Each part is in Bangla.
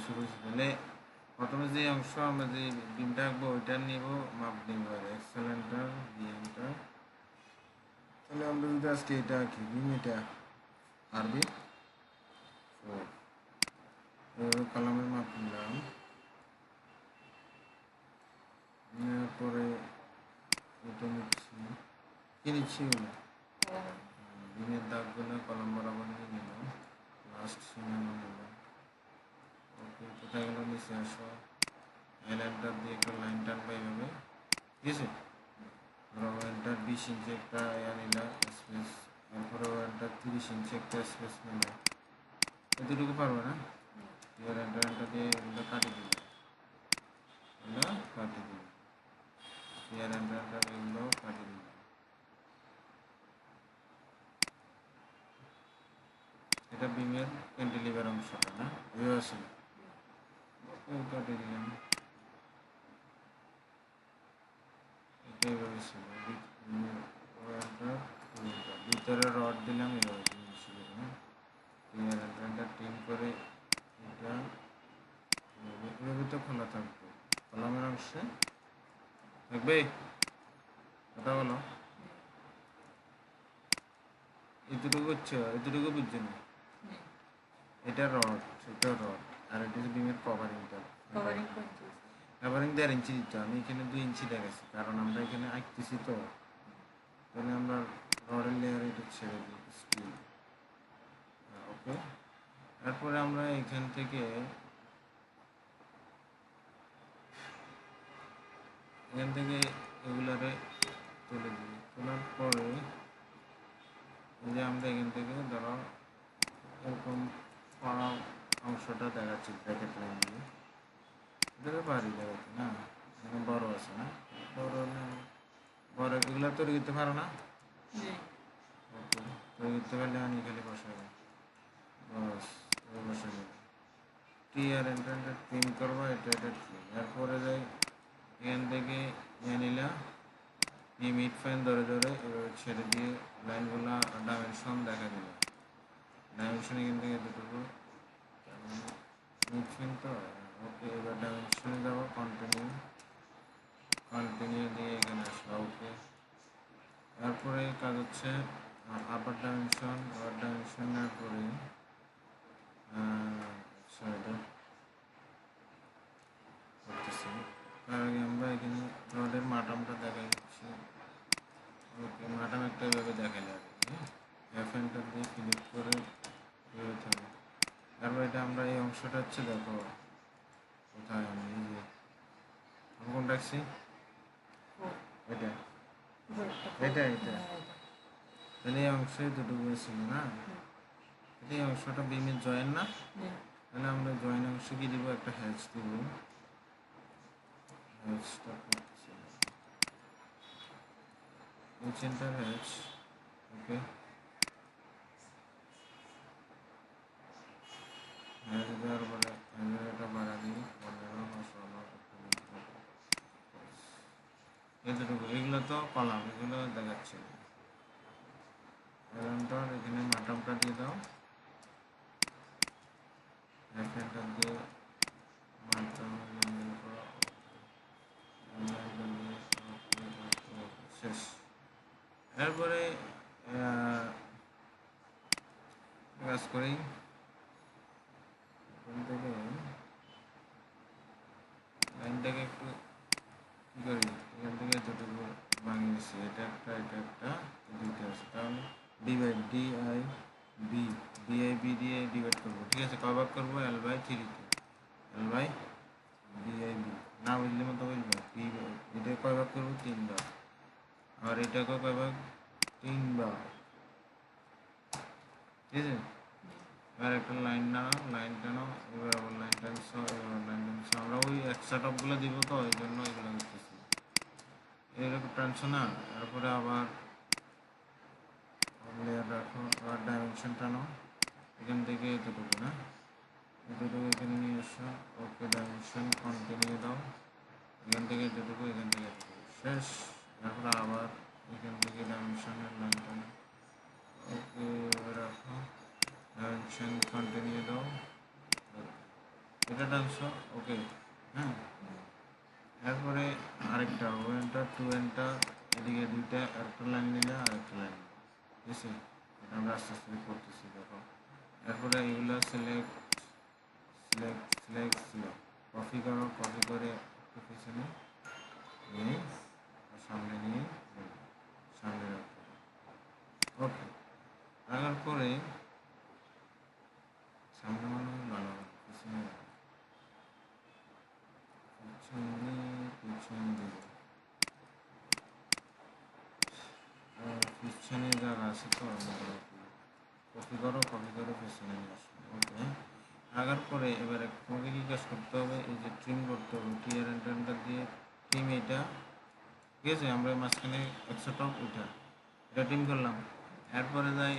শুরু তাহলে প্রথমে যে অংশ আমরা যে বিমটা আঁকবো ওইটা নিব মাপ নিব আর এক্সেল এন্টার বি এন্টার। তাহলে আমরা যদি আজকে এটা আঁকি বিম এটা আরবি 4 এভাবে কলামের মাপ নিলাম। নেওয়ার পরে এটা নিচ্ছি কি নিচ্ছি বিমের দাগগুলো কলম বরাবর নিয়ে নিলাম, লাস্ট সীমানা নিলাম। ওকে কোথায় গেল নিচে আসো, এল এন্টার দিয়ে একটা লাইন টানবা এইভাবে, ঠিক আছে। ধরো এন্টার 20 ইঞ্চি একটা নিলাম স্পেস, তারপরে এন্টার 30 ইঞ্চি একটা স্পেস নিলাম। এতটুকু পারবে না, এবার এন্টার এন্টার দিয়ে এগুলো কাটি দিল, এগুলো কাটি দিল, এর এন্টার এন্টার এগুলো কাটি দিল। এটা বিমের ক্যান্টিলিভার অংশটা না, এভাবে ছিল কাটি দিলাম, এটা এভাবে ছিল। ভিতরে রড দিলাম এভাবে ছিল, এর এন্টার এন্টার টিম করে এটা এভাবে তো খোলা থাকবে কলমের অংশে থাকবে। কথা বলো, এতটুকু বুঝছো, এতটুকু বুঝছো না? এটা রড, সেটা রড, আর এটা হচ্ছে বিমের কভারিংটা। কভারিং 1.5 ইঞ্চি দিতে, আমি এখানে 2 ইঞ্চি দেখাচ্ছি কারণ আমরা এখানে আঁকতেছি তো, তাহলে আমরা রডের লেয়ার এটা ছেড়ে দিই স্টিল। ওকে, তারপরে আমরা এখান থেকে এগুলারে তুলে দিই। তোলার পরে এই যে আমরা এখান থেকে ধরো এরকম পাড়া অংশটা দেখাচ্ছি ব্র্যাকেট লাইন দিয়ে, এটাকে পারি দেখাচ্ছি না, এখানে বড় আছে না, বড় না বড় এগুলো তৈরি করতে পারো না? ওকে, তৈরি করতে পারলে আমি খালি বসাবো, বাস বসাবো। টি আর এন্টার ট্রিম করবো, এটা ট্রিম। এরপরে যাই এখান থেকে নিয়ে নিলাম, নিয়ে মিড ফ্যান ধরে ধরে এভাবে ছেড়ে দিয়ে লাইনগুলো ডাইমেনশন দেখা দিল। ডাইমেনশন এখান থেকে এতটুকু মিড ফ্যান তো। ওকে, এবার ডাইমেনশনে যাবো, কন্টিনিউ দিয়ে এখানে আসবো। ওকে, তারপরে কাজ হচ্ছে আপার ডাইমেনশনের পরে করতেছি। তার আগে আমরা এখানে রডের মাটামটা দেখাই দিচ্ছি। ওকে, মাটাম একটা এভাবে দেখালে আর কি, এফ এন্টার দিয়ে ক্লিক করে এভাবে থাকবে। তারপর এটা আমরা এই অংশটা হচ্ছে দেখো কোথায়, আমি এই যে আমি কোন রাখছি, এটা এটা এটা তাহলে এই অংশে দুটুকু ছিল না, এই অংশটা বিমের জয়েন না, তাহলে আমরা জয়েন অংশে কি দিব, একটা হ্যাচ দিব, হ্যাচটা করতেছি সেন্টার হ্যাচ। ওকে, হ্যাচ দেওয়ার পরে এটা বাড়া দিই 15 এতটুকু। এগুলো তো কলাম, এগুলো দেখাচ্ছে এখানে মাটামটা দিয়ে দাও, এখানটা দিয়ে মাটাম শেষ। এরপরে কাজ করি, এখান থেকে লাইনটাকে একটু কী করি, এখান থেকে এতটুকু ভাঙিয়ে নিচ্ছি, এটা একটা দুইটা আছে, তাহলে ডিভাইড ডিআইবি দিয়ে ডিভাইড করবো, ঠিক আছে। কয় ভাগ করবো, L/3 L/DIB, না বুঝলে মতো বুঝবো, এটা কয় ভাগ করবো, 3 ভাগ, আর এটাকে কয় ভাগ, 3 ভাগ, ঠিক আছে। আর একটা লাইন টানো, এবার আবার লাইন টানছো, আমরা ওই এক্সট্রা টপগুলো দিব তো, ওই জন্য এগুলো করতেছি, এরকম টানছো না। তারপরে আবার লেয়ার রাখো, আবার ডাইমেনশন টানো, এখান থেকে এতটুকু না, এতটুকু এখানে নিয়ে এসো। ওকে, ডাইমেনশন কন্টিনিউ দাও, এখান থেকে এতটুকু, এখান থেকে এতটুকু, শেষ। তারপরে আবার এখান থেকে ডাইমেনশনের লাইন টানো, ওকে রাখো, ডাইমেনশন কন্টিনিউ দাও, এটা টানছো, ওকে। হ্যাঁ, এরপরে আরেকটা ও এন্টার টু এন্টার, এদিকে দুইটা একটা লাইন নিলে আরেকটা লাইন নিলে, ঠিক আছে। এটা আমরা আস্তে আস্তে করতেছি, দেখো। এরপরে এগুলো select select select select, copy করো, কপি করে একটু পিছনে নিয়ে সামনে নিয়ে সামনে রাখতে হবে, ওকে। রাখার পরে সামনে মানে ভালো হবে, পিছনে পিছনে পিছনে দেবো, পিছনে জায়গা আছে তো, কপি করো, কপি করে পিছনে নিয়ে আসো, ওকে। আগার পরে এবারে তোমাকে কী কাজ করতে হবে, এই যে ট্রিম করতে হবে, টিয়ার এন্টার দিয়ে ট্রিম, এইটা ঠিক আছে। আমরা মাঝখানে একশো টপ এটা ট্রিম করলাম। এরপরে যাই,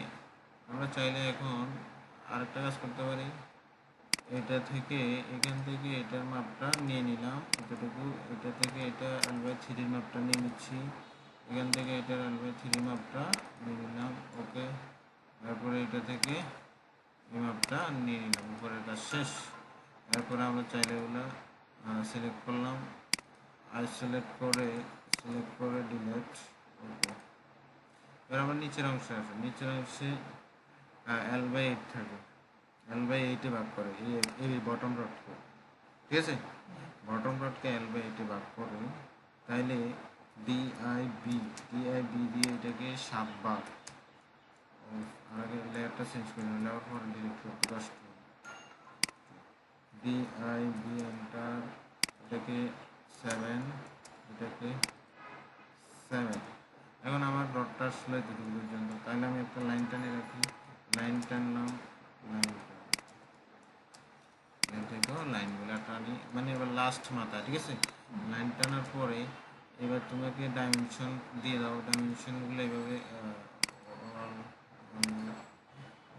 আমরা চাইলে এখন আরেকটা কাজ করতে পারি, এটা থেকে এখান থেকে এটার মাপটা নিয়ে নিলাম এতটুকু, এটা থেকে এটা L/3 মাপটা নিয়ে নিচ্ছি, এখান থেকে এটার L/3 মাপটা নিয়ে নিলাম, ওকে। তারপরে এটা থেকে এই মাপটা নিয়ে নিলাম, উপরের কাজ শেষ। এরপরে আমরা চাইলে ওগুলো সিলেক্ট করলাম, আর সিলেক্ট করে ডিলেট, ওকে। এবার আমরা নিচের অংশে আসে, নিচের অংশে L/8 থাকে, L/8-এ ভাগ করে এই বটম রডকে, ঠিক আছে। বটম রডকে L/8-এ ভাগ করে, তাইলে DIB দিয়ে এটাকে 7 বার, আর আগে লেয়ারটা চেঞ্জ করে নিলাম, লেয়ার পরে ডিলিট করতে কষ্ট, DIB এন্টার, এটাকে 7, এটাকে 7। এখন আমার ডটটা আসলে এতটুকু পর্যন্ত, তাহলে আমি একটা লাইন টানে রাখি, লাইন টানলাম, লাইন থেকেও লাইনগুলো টানি, মানে এবার লাস্ট মাথা, ঠিক আছে। লাইন টানার পরে এবার তোমাকে ডাইমেনশন দিয়ে দাও, ডাইমেনশনগুলো এইভাবে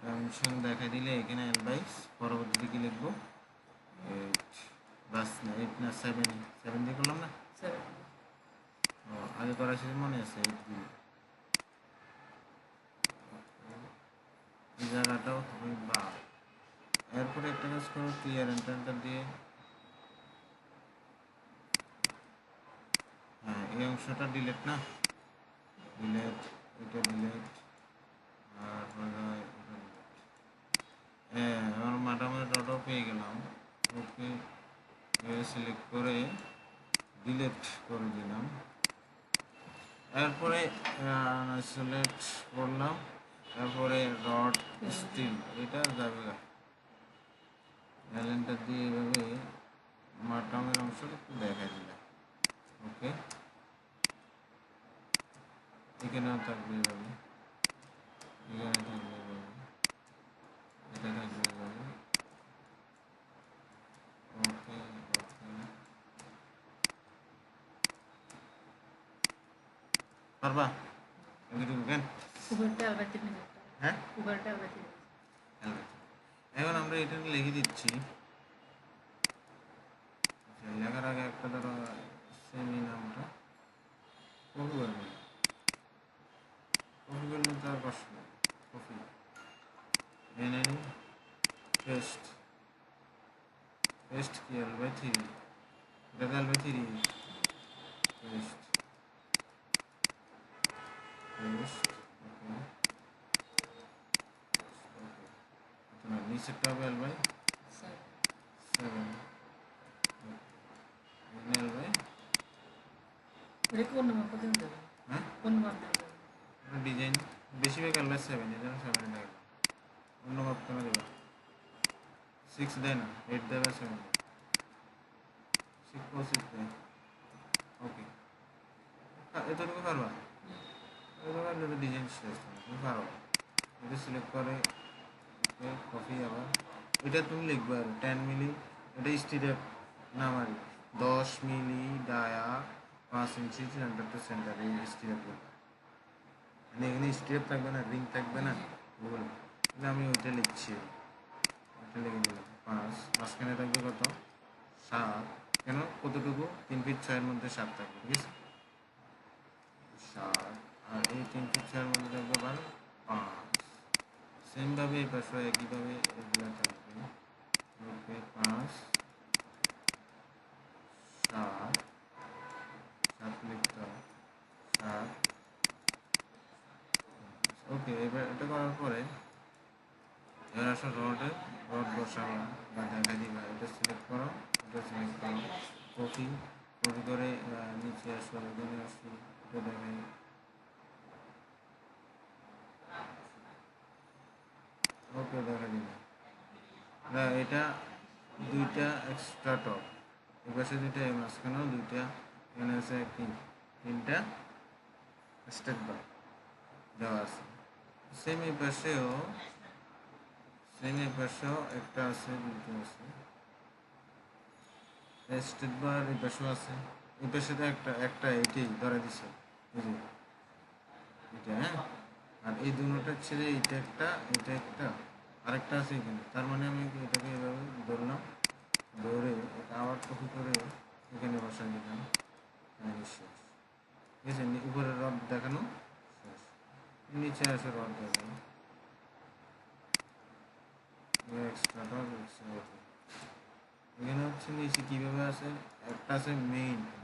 ডাইমেনশন দেখা দিলে এখানে L/, পরবর্তীতে কি লিখবো, 8, বাস না 8 না 7 দিয়ে করলাম না, ও আগে করা ছিল মনে আছে, 8 দিয়ে এই জায়গাটাও তুমি বা। এরপরে একটা কাজ করো, ক্লিয়ার এন্টার দিয়ে, হ্যাঁ এই অংশটা ডিলেট না, ডিলেট, এটা ডিলেট, আর হ্যাঁ আমার মাটামাটি ডটও পেয়ে গেলাম, ওকে। সিলেক্ট করে ডিলেট করে দিলাম। এরপরে সিলেক্ট করলাম, তারপরে রড স্টিল, এটা যাবে এলেনটা দিয়ে এভাবে মাটামের অংশটা একটু দেখা দিলাম, ওকে। এখানেও থাকবে এভাবে, এখানে থাকবে এভাবে, এটা থাকবে এভাবে, ওকে ওকে। পারবা এতটুকু কেন, হ্যাঁ। এখন আমরা এটা লিখে দিচ্ছি, লেখার আগে একটা ধরো সেমি নামটা কপি করবে, কপি করলে তার কষ্ট নেই, কপি এনে পেস্ট, পেস্ট কি L/3, এটা L/3, পেস্ট পেস্ট, ওকে ওকে। তোমার নিচেরটা হবে L/7, L/, হ্যাঁ ডিজাইন বেশিরভাগ L/7, এই জন্য 7 দেয়, অন্য মাপ কেন দেবে, 6 দেয় না, 8 দেবে, 7 দেয়, 6 দেয়, ওকে। এতটুকু পারবা, এতটুকু পারলে তো ডিজাইন শেষ, তুমি পারো। এটা সিলেক্ট করে কপি, আবার এটা তুমি লিখবে আর 10 মিলি, এটা স্টিরেপ নামারি 10 মিলি ডায়া 5 ইঞ্চি সেন্টার টু সেন্টার, এই স্টিরেপ মানে এখানে স্টিরেপ থাকবে না, রিং থাকবে না, বল আমি ওইটা লিখছি, ওইটা লিখে দিলাম 5, মাঝখানে থাকবে কত 7, কেন কতটুকু 3 ফিট 6-এর মধ্যে 7 থাকবে, ঠিক আছে 7, আর এই 3 ফিট 6-এর মধ্যে থাকবে আবার 5, সেমভাবে এই পাশে একইভাবে এগুলো থাকবে, ওকে 5, সাত, সাত লিখতে হবে, সাত। ওকে, এবার এটা করার পরে এবার আসো রড বসাবো বা দেখা দিবা। এটা সিলেক্ট করো, এটা সিলেক্ট করো, কপি কপি করে নিচে আসো, এখানে আসি, এটা দেখাই। ওকে, দেখা দিবা। এটা দুইটা এক্সট্রা টপ, এই পাশে দুইটা, এই মাঝখানেও দুইটা, এখানে আছে তিনটা স্টেট বার দেওয়া আছে। সেম এই পাশেও একটা আছে, দুটো আছে স্টেট বার, এই পাশেও আছে। এই পাশে তো একটা একটা এটাই ধরে দিছে, এই যে এটা, হ্যাঁ। আর এই দুটোটা ছেড়ে এটা একটা আরেকটা আছে এখানে। তার মানে আমি এটাকে এভাবে ধরলাম, ধরে আবার কপি করে এখানে বসাই দিলাম, শেষ। ঠিক আছে, উপরে রড দেখানো শেষ, নিচে আসে রড দেখানো, এক্সট্রা রড এখানে হচ্ছে নিচে কীভাবে আছে, একটা আছে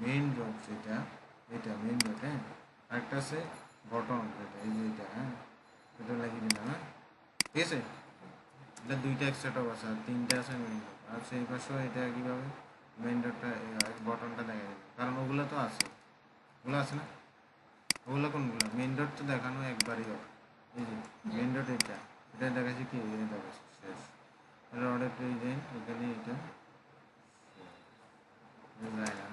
মেইন রড, যেটা এটা মেইন রড, হ্যাঁ। আরেকটা আছে বটন, যেটা এই যে এটা, হ্যাঁ। এটা লাগিয়ে দিলাম, হ্যাঁ। ঠিক আছে, এটা দুইটা এক্সট্রা টপ আছে, আর তিনটা আছে মেইন রড। আর সেই পাশেও এটা কীভাবে মেইন রডটা বটনটা দেখা যাবে, কারণ ওগুলো তো আছে, ওগুলো আছে না, ওগুলো কোনগুলো, মেইন রড তো দেখানো একবারই হবে। এই যে মেইন রড এটা দেখাচ্ছি কি, এটা দেখাচ্ছি শেষ। রডের ডিজাইন এখানে এটা যায় না,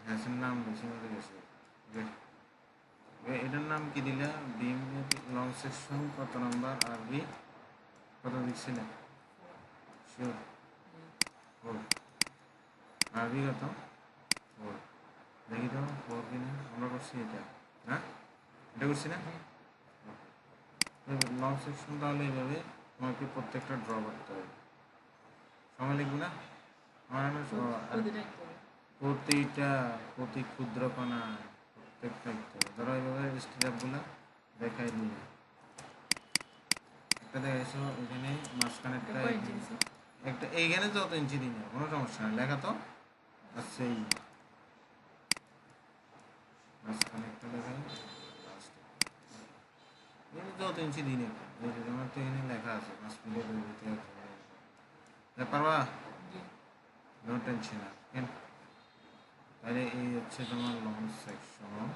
হ্যাসের নাম বেশি মতো গেছে। এটার নাম কি দিলা, বিম লং সেকশন কত নাম্বার, আরবি কত দিচ্ছিলে, শিওর? ফোর। আরবি কত? ফোর। দেখি তো ফোর কিনা, আমরা করছি এটা, হ্যাঁ এটা করছি না। লং সেকশন তাহলে এইভাবে তোমাকে প্রত্যেকটা ড্র করতে হবে, সময় লিখবো না আমার, প্রতি ক্ষুদ্র কণা প্রত্যেকটা ধরো এইভাবে স্ট্রাপগুলো দেখাই দিই। একটা দেখাইছো এখানে মাঝখানেরটা, একটা এইখানে যত ইঞ্চি দিই না, কোনো সমস্যা নেই, লেখা তো আছেই। মাঝখানে একটা দেখাই, যত ইঞ্চি দিই না, আমার তো এখানে লেখা আছে 5 মিনিট পারবা, নো টেনশন। তাহলে এই হচ্ছে তোমার লং সেকশন।